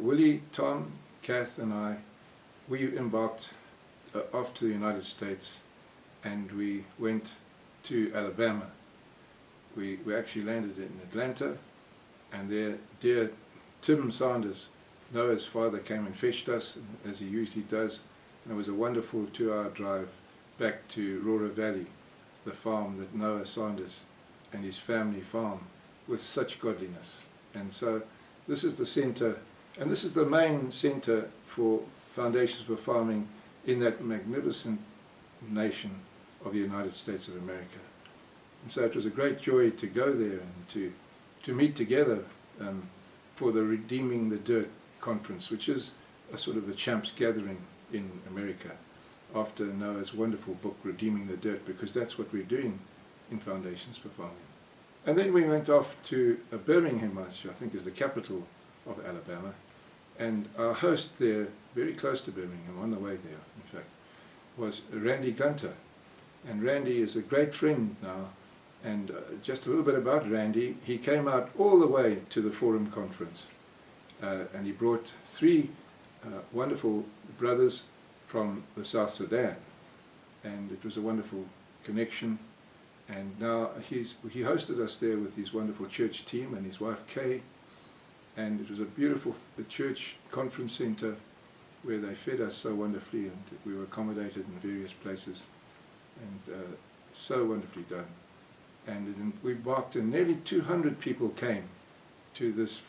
Willie, Tom, Kath and I, we embarked off to the United States, and we went to Alabama. We actually landed in Atlanta, and there dear Tim Sanders, Noah's father, came and fetched us, as he usually does, and it was a wonderful 2-hour drive back to Rora Valley, the farm that Noah Sanders and his family farm with such godliness. And so this is the center, and this is the main center for Foundations for Farming in that magnificent nation of the United States of America. And so it was a great joy to go there and to meet together for the Redeeming the Dirt conference, which is a sort of a champs gathering in America after Noah's wonderful book Redeeming the Dirt, because that's what we're doing in Foundations for Farming. And then we went off to Birmingham, which I think is the capital of Alabama, and our host there, very close to Birmingham, on the way there in fact, was Randy Gunter. And Randy is a great friend now. And just a little bit about Randy, he came out all the way to the Forum Conference, and he brought 3 wonderful brothers from the South Sudan, and it was a wonderful connection. And now he hosted us there with his wonderful church team and his wife Kay, and it was a beautiful church conference center where they fed us so wonderfully, and we were accommodated in various places, and so wonderfully done. And we embarked, and nearly 200 people came to this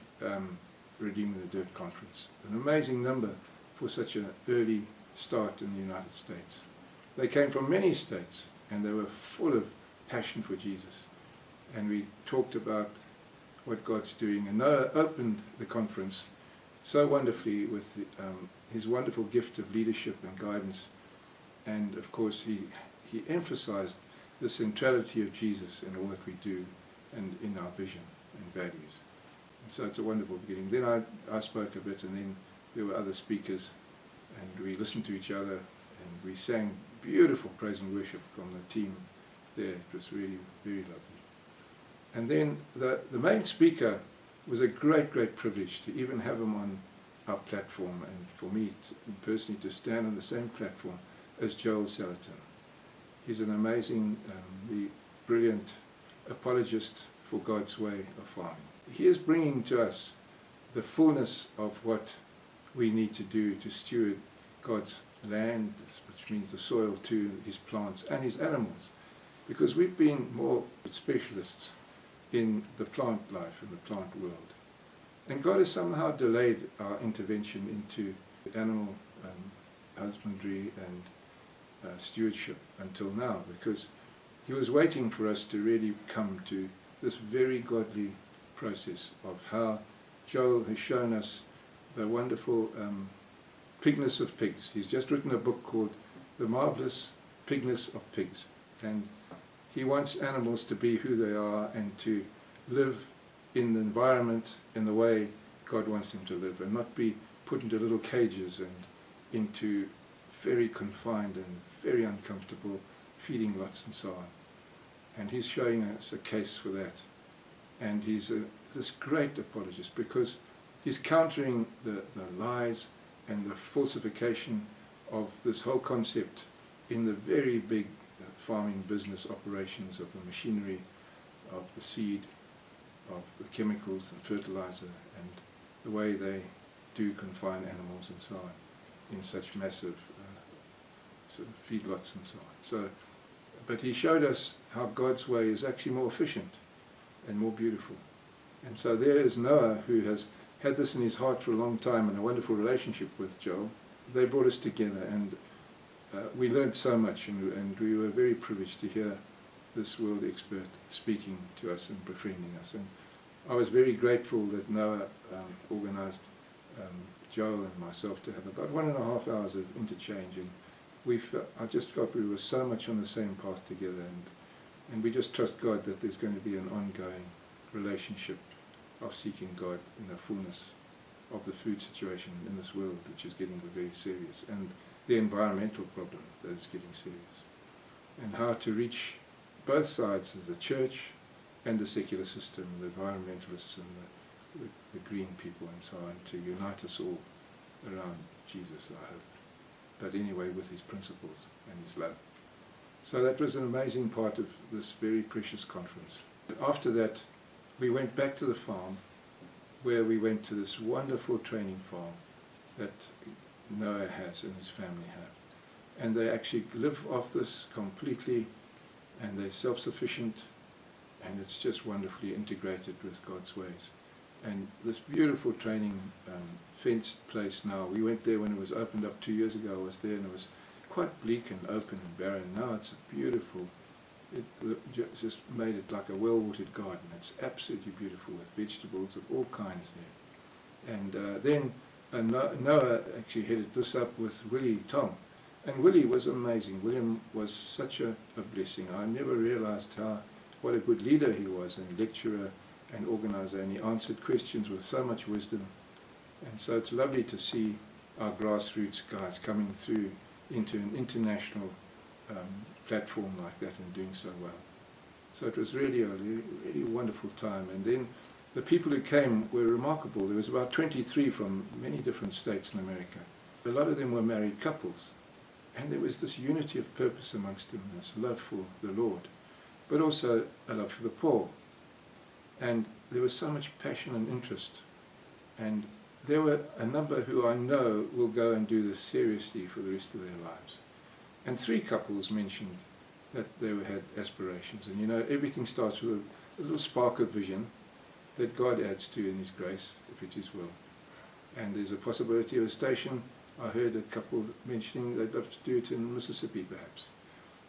Redeeming the Dirt conference. An amazing number for such an early start in the United States. They came from many states, and they were full of passion for Jesus. And we talked about what God's doing. And Noah opened the conference so wonderfully with his wonderful gift of leadership and guidance. And of course he emphasized the centrality of Jesus in all that we do and in our vision and values. And so it's a wonderful beginning. Then I spoke a bit, and then there were other speakers, and we listened to each other, and we sang beautiful praise and worship from the team there. It was really very lovely. And then the main speaker was a great, great privilege to even have him on our platform, and for me personally to stand on the same platform as Joel Salatin. He's an amazing, the brilliant apologist for God's way of farming. He is bringing to us the fullness of what we need to do to steward God's land, which means the soil, to his plants and his animals, because we've been more specialists in the plant life and the plant world. And God has somehow delayed our intervention into animal husbandry and stewardship until now, because he was waiting for us to really come to this very godly process of how Joel has shown us the wonderful pigness of pigs. He's just written a book called The Marvelous Pigness of Pigs, and he wants animals to be who they are and to live in the environment in the way God wants them to live, and not be put into little cages and into very confined and very uncomfortable feeding lots and so on. And he's showing us a case for that. And he's this great apologist, because he's countering the lies and the falsification of this whole concept in the very big farming business operations of the machinery, of the seed, of the chemicals and fertilizer, and the way they do confine animals and so on in such massive sort of feedlots and so on. So, but he showed us how God's way is actually more efficient and more beautiful. And so there is Noah, who has had this in his heart for a long time, and a wonderful relationship with Joel. They brought us together, and we learned so much, and we were very privileged to hear this world expert speaking to us and befriending us. And I was very grateful that Noah organized Joel and myself to have about 1.5 hours of interchange, and I just felt we were so much on the same path together, and we just trust God that there's going to be an ongoing relationship of seeking God in the fullness of the food situation in this world, which is getting very serious, and the environmental problem that is getting serious, and how to reach both sides of the church and the secular system, the environmentalists and the green people and so on, to unite us all around Jesus, I hope. But anyway, with his principles and his love. So that was an amazing part of this very precious conference. After that, we went back to the farm, where we went to this wonderful training farm that Noah has and his family have. And they actually live off this completely, and they're self-sufficient, and it's just wonderfully integrated with God's ways. And this beautiful training fenced place now, we went there when it was opened up 2 years ago. I was there, and it was quite bleak and open and barren. Now it's beautiful. It just made it like a well-watered garden. It's absolutely beautiful with vegetables of all kinds there. And then Noah actually headed this up with Willie Tom. And Willie was amazing. William was such a blessing. I never realized what a good leader he was, and lecturer and organizer, and he answered questions with so much wisdom. And so it's lovely to see our grassroots guys coming through into an international platform like that and doing so well. So it was really a really wonderful time. And then the people who came were remarkable. There was about 23 from many different states in America. A lot of them were married couples. And there was this unity of purpose amongst them, this love for the Lord, but also a love for the poor. And there was so much passion and interest. And there were a number who I know will go and do this seriously for the rest of their lives. And 3 couples mentioned that they had aspirations. And you know, everything starts with a little spark of vision that God adds to in his grace, if it's his will. And there's a possibility of a station. I heard a couple mentioning they'd love to do it in Mississippi perhaps,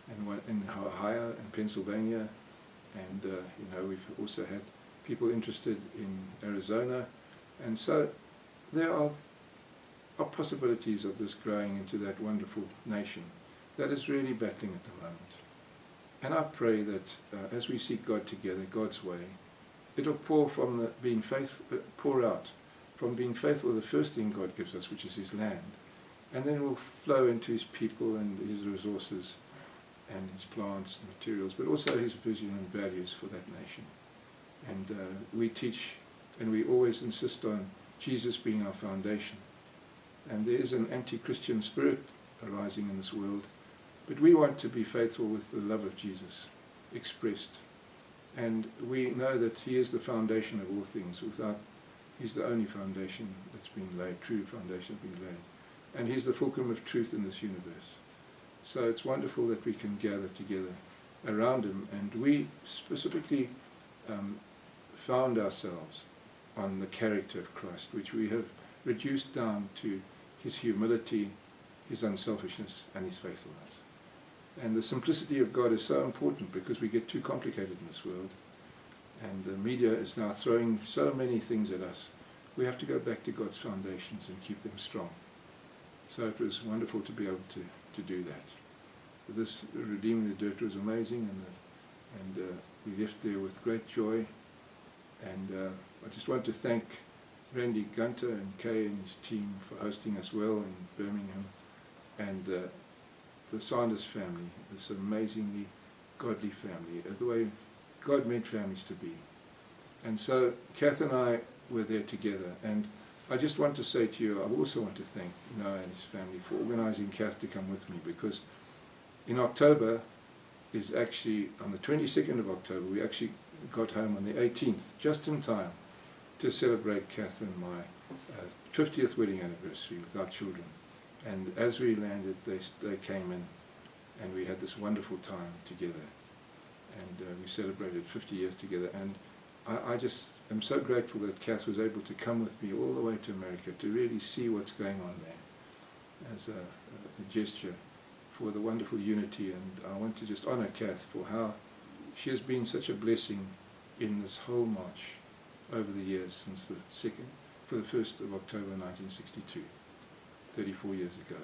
and one in Ohio and Pennsylvania. And you know, we've also had people interested in Arizona. And so there are possibilities of this growing into that wonderful nation that is really battling at the moment. And I pray that as we seek God together, God's way, it'll pour from pour out from being faithful to the first thing God gives us, which is his land, and then it will flow into his people and his resources and his plants and materials, but also his vision and values for that nation. And we teach, and we always insist on Jesus being our foundation. And there is an anti-Christian spirit arising in this world, but we want to be faithful with the love of Jesus expressed. And we know that he is the foundation of all things. He's the only foundation that's been laid, true foundation that's been laid. And he's the fulcrum of truth in this universe. So it's wonderful that we can gather together around him. And we specifically found ourselves on the character of Christ, which we have reduced down to his humility, his unselfishness, and his faithfulness. And the simplicity of God is so important because we get too complicated in this world. And the media is now throwing so many things at us. We have to go back to God's foundations and keep them strong. So it was wonderful to be able to do that. This Redeeming the Dirt was amazing, and we left there with great joy. And I just want to thank Randy Gunter and Kay and his team for hosting us well in Birmingham, and the Sanders family, this amazingly godly family, the way God meant families to be. And so Kath and I were there together, and I just want to say to you, I also want to thank Noah and his family for organizing Kath to come with me, because in October is actually, on the 22nd of October, we actually got home on the 18th, just in time to celebrate Kath and my 50th wedding anniversary with our children. And as we landed, they came in, and we had this wonderful time together. And we celebrated 50 years together. And I just am so grateful that Kath was able to come with me all the way to America to really see what's going on there as a gesture for the wonderful unity. And I want to just honor Kath for how she has been such a blessing in this whole march over the years since the 1st of October 1962. 34 years ago.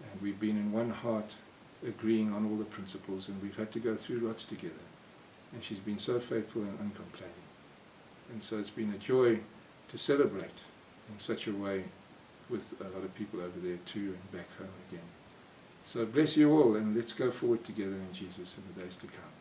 And we've been in one heart, agreeing on all the principles, and we've had to go through lots together. And she's been so faithful and uncomplaining. And so it's been a joy to celebrate in such a way with a lot of people over there too, and back home again. So bless you all, and let's go forward together in Jesus in the days to come.